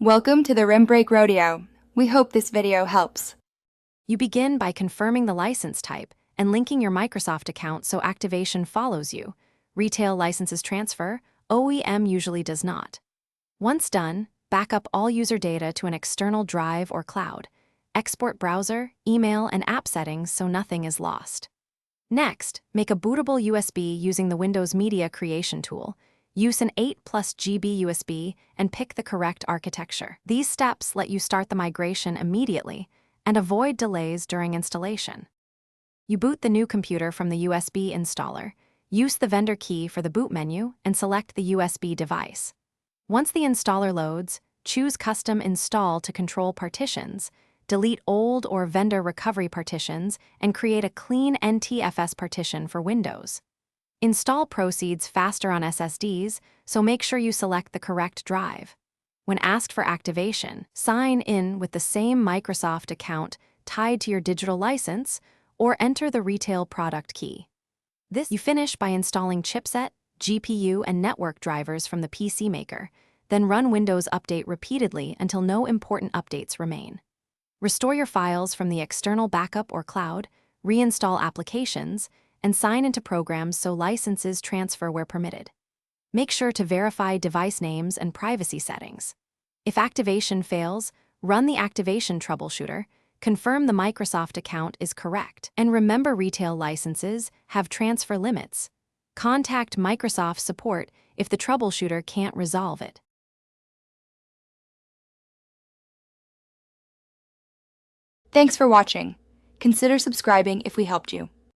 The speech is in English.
Welcome to the Rim Break Rodeo. We hope this video helps. You begin by confirming the license type and linking your Microsoft account so activation follows you. Retail licenses transfer, OEM usually does not. Once done, back up all user data to an external drive or cloud. Export browser, email, and app settings so nothing is lost. Next, make a bootable USB using the Windows Media Creation tool. Use an 8+ GB USB and pick the correct architecture. These steps let you start the migration immediately and avoid delays during installation. You boot the new computer from the USB installer. Use the vendor key for the boot menu and select the USB device. Once the installer loads, choose Custom Install to control partitions, delete old or vendor recovery partitions, and create a clean NTFS partition for Windows. Install proceeds faster on SSDs, so make sure you select the correct drive. When asked for activation, sign in with the same Microsoft account tied to your digital license or enter the retail product key. You finish by installing chipset, GPU, and network drivers from the PC maker, then run Windows Update repeatedly until no important updates remain. Restore your files from the external backup or cloud, reinstall applications, and sign into programs so licenses transfer where permitted. Make sure to verify device names and privacy settings. If activation fails, run the activation troubleshooter, confirm the Microsoft account is correct, and remember retail licenses have transfer limits. Contact Microsoft support if the troubleshooter can't resolve it. Thanks for watching. Consider subscribing if we helped you.